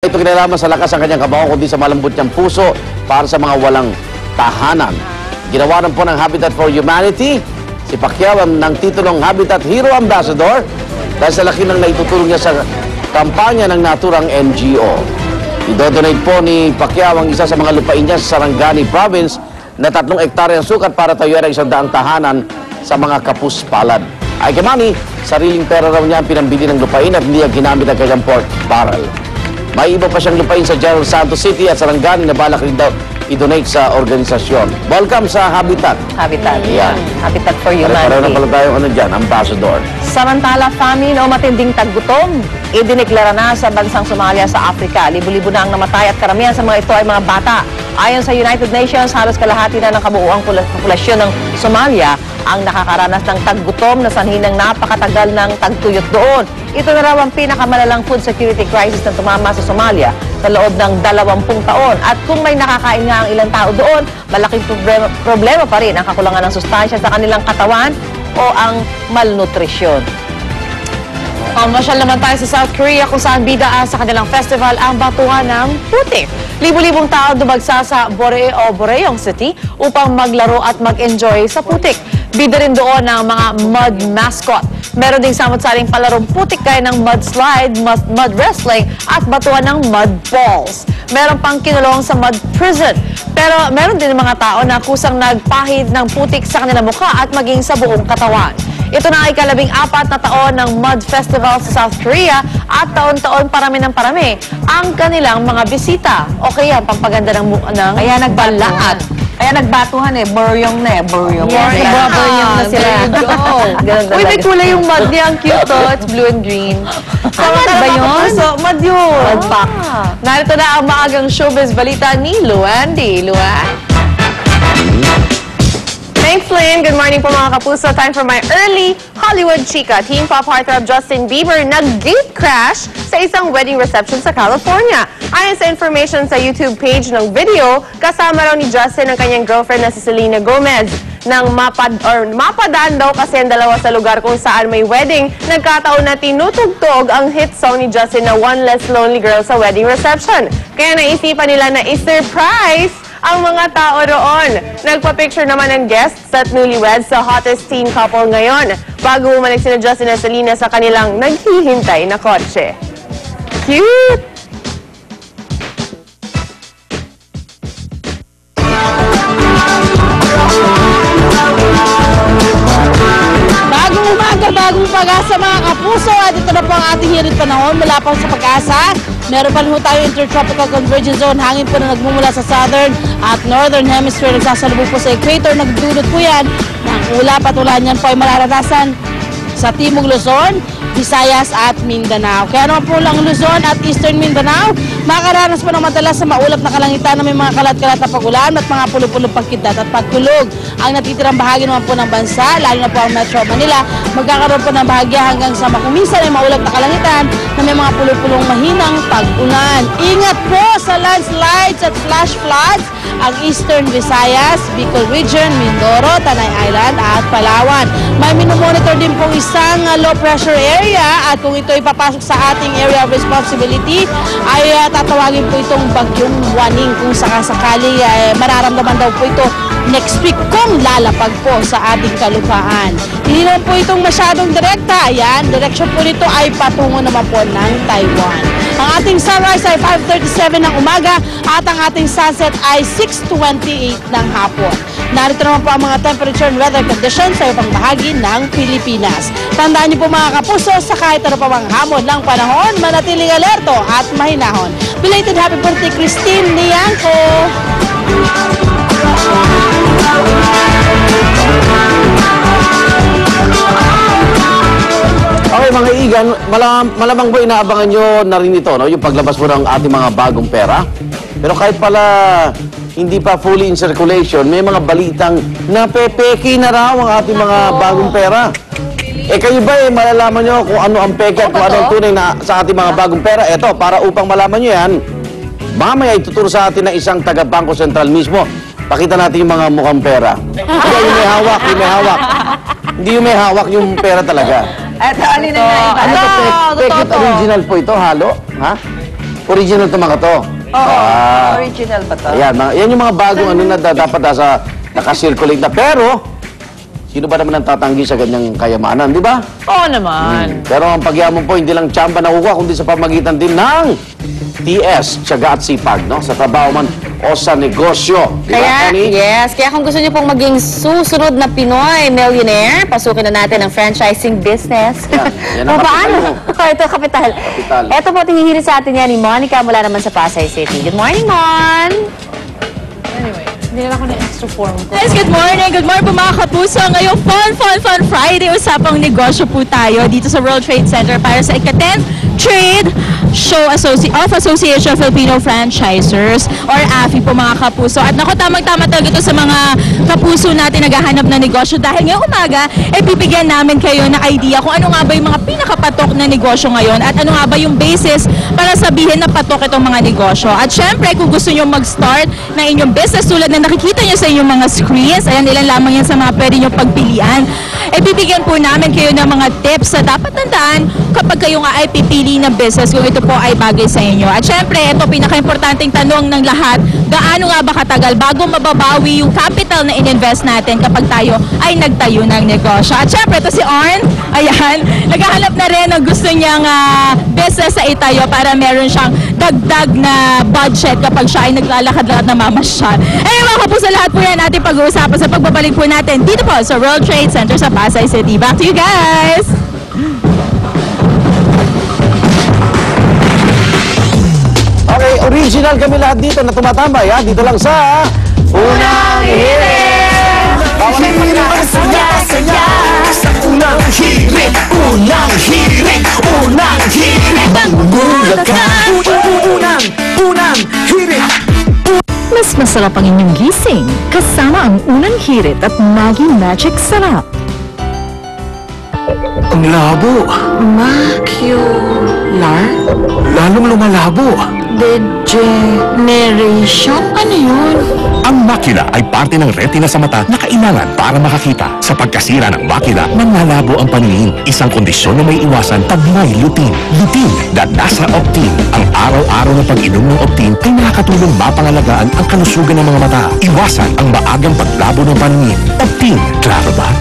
Ito kinalaman sa lakas ang kanyang kabaho kundi sa malambot niyang puso para sa mga walang tahanan. Ginawa po ng Habitat for Humanity si Pacquiao ng titulong Habitat Hero Ambassador dahil sa laki ng naitutulong niya sa kampanya ng naturang NGO. Idodonate po ni Pacquiao ang isa sa mga lupain niya sa Sarangani Province na 3 hektaryang sukat para tayuan ang 100 tahanan sa mga kapuspalad. Ay kamani, sariling pera raw niya ang pinambili ng lupain at hindi ang ginamit ang kanyang pork barrel. May iba pa siyang lupain sa General Santos City at Sarangani na balak rin daw i-donate sa organisasyon. Welcome sa Habitat. Habitat. Yan. Habitat for Humanity. Pareho na pala tayong ambassador. Samantala, famine o matinding taggutom, idineklara na sa bansang Somalia sa Africa. Libo-libo na ang namatay at karamihan sa mga ito ay mga bata. Ayon sa United Nations, halos kalahati na ng kabuuang populasyon ng Somalia ang nakakaranas ng taggutom na sanhi ng napakatagal ng tagtuyot doon. Ito na raw ang pinakamalalang food security crisis na tumama sa Somalia sa loob ng 20 taon. At kung may nakakain nga ang ilang tao doon, malaking problema pa rin ang kakulangan ng sustansya sa kanilang katawan o ang malnutrisyon. Masyal naman tayo sa South Korea kung saan bidaan sa kanilang festival ang batuhan ng putik. Libo-libong tao dumagsa sa Borayong City upang maglaro at mag-enjoy sa putik. Bida rin doon ng mga mud mascot. Meron ding samot-saring palarong putik kaya ng mud slide, mud wrestling at batuhan ng mud balls. Meron pang kinulong sa mud prison. Pero meron din mga tao na kusang nagpahid ng putik sa kanilang mukha at maging sa buong katawan. Ito na ay ika-14 na taon ng Mud Festival sa South Korea at taon-taon parami ng parami ang kanilang mga bisita. O kaya pampaganda ng kaya nagbalaat. Kaya nagbatuhan Boryong na Boryong. Yes, Boryong na sila. Uy, may kulay yung mud niya. Ang cute to. It's blue and green. Tama ba yun? Mud yun. Mud pack. Narito na ang maagang showbiz balita ni Luandy. Thanks, Lynn. Good morning po mga kapuso. Time for my early Hollywood chika. Teen pop heartthrob Justin Bieber nag-gate crash sa isang wedding reception sa California. Ayon sa information sa YouTube page ng video, kasama raw ni Justin ang kanyang girlfriend na si Selena Gomez. Nang mapadaan daw kasi ang dalawa sa lugar kung saan may wedding, nagkataon na tinutugtog ang hit song ni Justin na One Less Lonely Girl sa wedding reception. Kaya naisipan nila na i-surprise ang mga tao roon. Nagpa-picture naman ng guests at newlyweds sa hottest teen couple ngayon bago bumalik sina Justin at Selena sa kanilang naghihintay na kotse. Cute! Bagong umaga, bagong pag-asa mga kapuso. At ito na po ang ating hirit panahon mula pa sa pag-asa. Meron pa rin po tayo intertropical convergence zone. Hangin po na nagmumula sa southern at northern hemisphere. Nagsasalubong po sa equator. Nagdudot po yan ng ulap at ulan. Yan po ay mararanasan sa Timog Luzon, Visayas at Mindanao. Kaya naman po lang Luzon at Eastern Mindanao, makaranas po ng madalas sa maulap na kalangitan na may mga kalat-kalat na pag-ulan at mga pulog-pulog pagkidlat at pagkulog. Ang natitirang bahagi naman po ng bansa, lalo na po ang Metro Manila, magkakaroon po ng bahagya hanggang sa makuminsan ay maulap na kalangitan na may mga pulog-pulong mahinang pag-ulan. Ingat po sa landslides at flash floods ang Eastern Visayas, Bicol Region, Mindoro, Tanay Island at Palawan. May minomonitor din pong isang low pressure area at kung ito ay papasok sa ating area of responsibility ay tatawagin po itong bagyong Waning kung sakasakali mararamdaman daw po ito next week kung lalapag po sa ating kalupaan. Hindi naman po itong masyadong direkta. Ayan, direksyon po nito ay patungo naman po ng Taiwan. Ang ating sunrise ay 5:37 ng umaga at ang ating sunset ay 6:28 ng hapon. Narito naman po ang mga temperature and weather conditions sa ibang bahagi ng Pilipinas. Tandaan niyo po mga kapuso, sa kahit ano pa mga hamon ng panahon, manatiling alerto at mahinahon. Belated happy birthday, Christine Niangco! Okay mga igan, malamang po inaabangan nyo na rin ito, no? Yung paglabas po ng ating mga bagong pera. Pero kahit pala hindi pa fully in circulation, may mga balitang napepeki na raw ang ating mga bagong pera. Kayo ba malalaman nyo kung ano ang peke at kung ano ang tunay na sa ating mga bagong pera? Eto, para upang malaman nyo yan, mamaya ituturo sa atin ng isang taga-Bangko Sentral mismo. Pakita natin yung mga mukhang pera. Hindi, yung may hawak, yung may hawak. Hindi yung may hawak, yung pera talaga. Eto, alin na nga iba? Pekit original po ito, halo? Ha? Original to mga to. Oo, original pa to. Ayan, yan yung mga bagong ano na dapat nasa nakasirculate na. Pero, sino ba naman ang tatanggi sa ganyang kayamanan, di ba? Oo naman. Pero ang pagyaman po, hindi lang tsamba nakukuha, kundi sa pamagitan din ng TS, tiyaga at sipag, no? Sa trabaho man o sa negosyo. Di ba, Kaya, Connie? yes. Kaya kung gusto niyo pong maging susunod na Pinoy millionaire, pasukin na natin ang franchising business. Yan ang O, paano? kapital Ito, kapital. Kapital. Ito po, tinihiri sa atin yan ni Monica mula naman sa Pasay City. Good morning, Mon! Guys, good morning. Good morning po mga kapuso. Ngayong Fun Friday, usapang negosyo po tayo dito sa World Trade Center para sa ika-10th Trade Show Association of Filipino Franchisers or AFI po mga kapuso. At naku, tamang-tama talaga ito sa mga kapuso natin naghahanap na negosyo dahil ngayong umaga, bibigyan namin kayo ng idea kung ano nga ba yung mga pinakapatok na negosyo ngayon at ano nga ba yung basis para sabihin na patok itong mga negosyo. At syempre, kung gusto nyo mag-start ng inyong business tulad na nakikita nyo sa inyong mga screens, ayan, ilan lamang yan sa mga pwede nyo pagpilian, bibigyan po namin kayo ng mga tips na dapat tandaan kapag kayo nga ay pipili ng business kung ito po ay bagay sa inyo. At syempre, ito pinaka-importanting tanong ng lahat, gaano nga ba katagal bago mababawi yung capital na in-invest natin kapag tayo ay nagtayo ng negosyo. At syempre, ito si Arn, ayan, naghahanap na rin ng gusto niyang business sa itayo para meron siyang dagdag na budget kapag siya ay naglalakad-lakad na mamasyal. Mga kapuso, lahat po yan ating pag-uusapan sa pagbabalik po natin dito po sa World Trade Center sa Pasay City. Back to you guys! Okay, original kami lahat dito na tumatambay, ha? Dito lang sa Unang Hirit! Bawal ang Saya-saya sa unang hirit, unang hirit, unang hirit. Magugulat ka, unang hirit. Mas masarap ang inyong gising kasama ang unang hirit at Maggi Magic Sarap. Ang labo. Macular Lalong lumalabo. degeneration? Ano yun? Ang makina ay parte ng retina sa mata na kailangan para makakita. Sa pagkasira ng makina, nanlalabo ang paningin. Isang kondisyon na may iwasan pag may lutein. Lutein na nasa Optin. Ang araw-araw na pag-inom ng Optin ay nakakatulong mapangalagaan ang kalusugan ng mga mata. Iwasan ang maagang paglabo ng paningin. Optin, klaro ba?